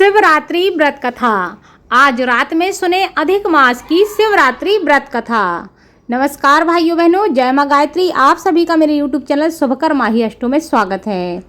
शिवरात्रि व्रत कथा। आज रात में सुने अधिक मास की शिवरात्रि व्रत कथा। नमस्कार भाइयों बहनों, जय मां गायत्री। आप सभी का मेरे YouTube चैनल शुभकर माही अष्टों में स्वागत है।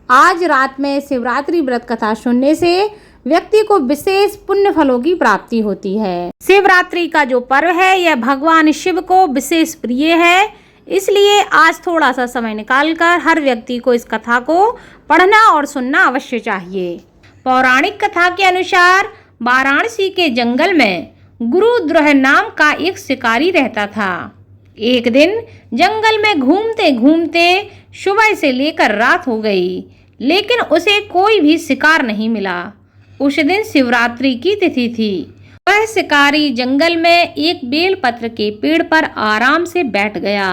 आज रात में शिवरात्रि व्रत कथा सुनने से व्यक्ति को विशेष पुण्य फलों की प्राप्ति होती है। शिवरात्रि का जो पर्व है यह भगवान शिव को विशेष प्रिय है, इसलिए आज थोड़ा सा समय निकालकर हर व्यक्ति को इस कथा को पढ़ना और सुनना अवश्य चाहिए। पौराणिक कथा के अनुसार वाराणसी के जंगल में गुरुद्रोह नाम का एक शिकारी रहता था। एक दिन जंगल में घूमते घूमते सुबह से लेकर रात हो गई, लेकिन उसे कोई भी शिकार नहीं मिला। उस दिन शिवरात्रि की तिथि थी। वह शिकारी जंगल में एक बेलपत्र के पेड़ पर आराम से बैठ गया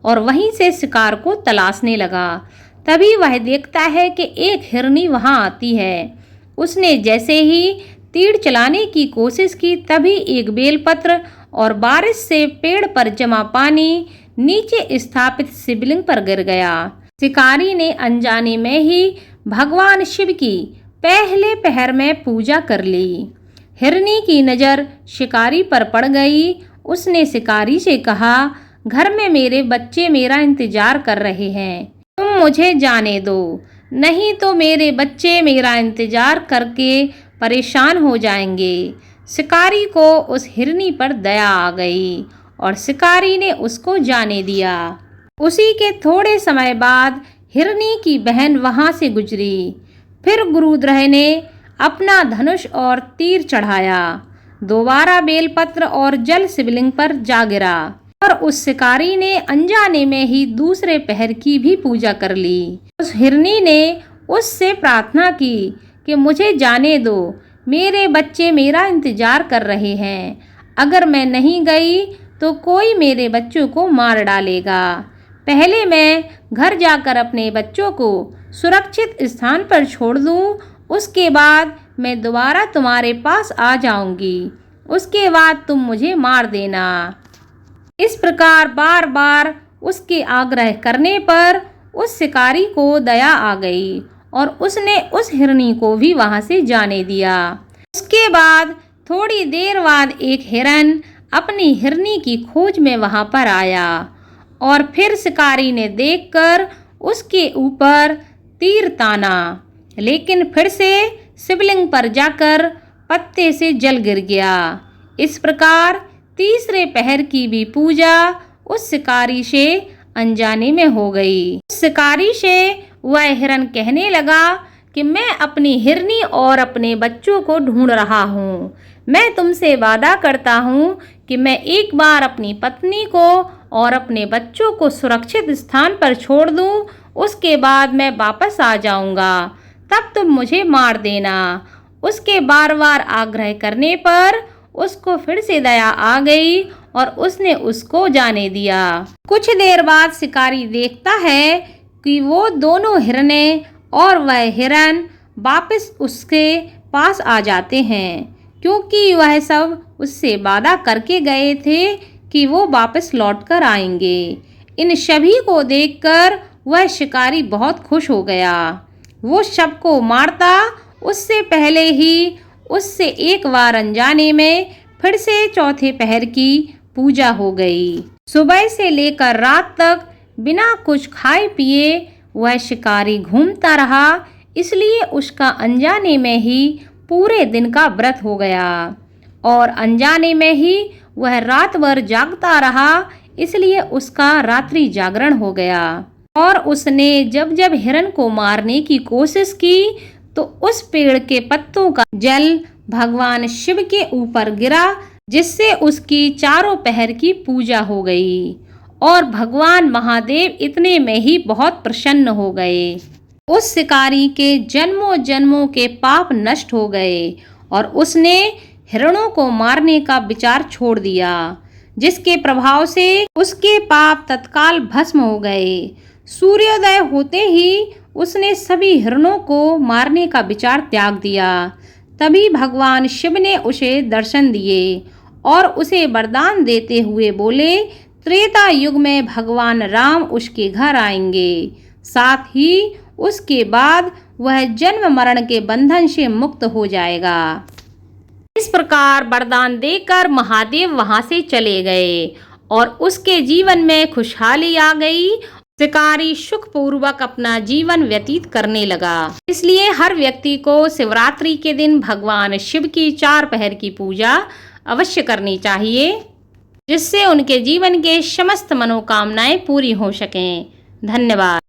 और वहीं से शिकार को तलाशने लगा। तभी वह देखता है कि एक हिरनी वहां आती है। उसने जैसे ही तीर चलाने की कोशिश की, तभी एक बेलपत्र और बारिश से पेड़ पर जमा पानी नीचे स्थापित शिवलिंग पर गिर गया। शिकारी ने अनजाने में ही भगवान शिव की पहले पहर में पूजा कर ली। हिरनी की नज़र शिकारी पर पड़ गई। उसने शिकारी से कहा, घर में मेरे बच्चे मेरा इंतजार कर रहे हैं, तुम मुझे जाने दो, नहीं तो मेरे बच्चे मेरा इंतजार करके परेशान हो जाएंगे। शिकारी को उस हिरनी पर दया आ गई और शिकारी ने उसको जाने दिया। उसी के थोड़े समय बाद हिरनी की बहन वहां से गुजरी। फिर गुरुद्रोह ने अपना धनुष और तीर चढ़ाया। दोबारा बेलपत्र और जल शिवलिंग पर जा गिरा और उस शिकारी ने अनजाने में ही दूसरे पहर की भी पूजा कर ली। उस हिरनी ने उससे प्रार्थना की कि मुझे जाने दो, मेरे बच्चे मेरा इंतजार कर रहे हैं। अगर मैं नहीं गई तो कोई मेरे बच्चों को मार डालेगा। पहले मैं घर जाकर अपने बच्चों को सुरक्षित स्थान पर छोड़ दूं, उसके बाद मैं दोबारा तुम्हारे पास आ जाऊंगी। उसके बाद तुम मुझे मार देना। इस प्रकार बार बार उसके आग्रह करने पर उस शिकारी को दया आ गई और उसने उस हिरनी को भी वहां से जाने दिया। उसके बाद थोड़ी देर बाद एक हिरन अपनी हिरनी की खोज में वहां पर आया और फिर शिकारी ने देखकर उसके ऊपर तीर ताना, लेकिन फिर से शिवलिंग पर जाकर पत्ते से जल गिर गया। इस प्रकार तीसरे पहर की भी पूजा उस शिकारी से अनजाने में हो गई। उस शिकारी से वह हिरन कहने लगा कि मैं अपनी हिरनी और अपने बच्चों को ढूंढ रहा हूँ। मैं तुमसे वादा करता हूँ कि मैं एक बार अपनी पत्नी को और अपने बच्चों को सुरक्षित स्थान पर छोड़ दूँ, उसके बाद मैं वापस आ जाऊँगा, तब तुम मुझे मार देना। उसके बार बार आग्रह करने पर उसको फिर से दया आ गई और उसने उसको जाने दिया। कुछ देर बाद शिकारी देखता है कि वो दोनों हिरने और वह हिरन वापस उसके पास आ जाते हैं, क्योंकि वह सब उससे वादा करके गए थे कि वो वापस लौट कर आएंगे। इन सभी को देखकर वह शिकारी बहुत खुश हो गया। वो सबको मारता उससे पहले ही उससे एक बार अनजाने में फिर से चौथे पहर की पूजा हो गई। सुबह से लेकर रात तक बिना कुछ खाए पिए वह शिकारी घूमता रहा, इसलिए उसका अनजाने में ही पूरे दिन का व्रत हो गया और अनजाने में ही वह रात भर जागता रहा, इसलिए उसका रात्रि जागरण हो गया। और उसने जब जब हिरन को मारने की कोशिश की तो उस पेड़ के पत्तों का जल भगवान शिव के ऊपर गिरा, जिससे उसकी चारों पहर की पूजा हो गई और भगवान महादेव इतने में ही बहुत प्रसन्न हो गए। उस शिकारी के जन्मों जन्मों के पाप नष्ट हो गए और उसने हिरणों को मारने का विचार छोड़ दिया, जिसके प्रभाव से उसके पाप तत्काल भस्म हो गए। सूर्योदय होते ही उसने सभी हिरणों को मारने का विचार त्याग दिया। तभी भगवान शिव ने उसे दर्शन दिए और उसे वरदान देते हुए बोले, त्रेता युग में भगवान राम उसके घर आएंगे। साथ ही उसके बाद वह जन्म मरण के बंधन से मुक्त हो जाएगा। इस प्रकार वरदान देकर महादेव वहां से चले गए और उसके जीवन में खुशहाली आ गई। शिकारी सुखपूर्वक अपना जीवन व्यतीत करने लगा। इसलिए हर व्यक्ति को शिवरात्रि के दिन भगवान शिव की 4 पहर की पूजा अवश्य करनी चाहिए, जिससे उनके जीवन के समस्त मनोकामनाएं पूरी हो सकें। धन्यवाद।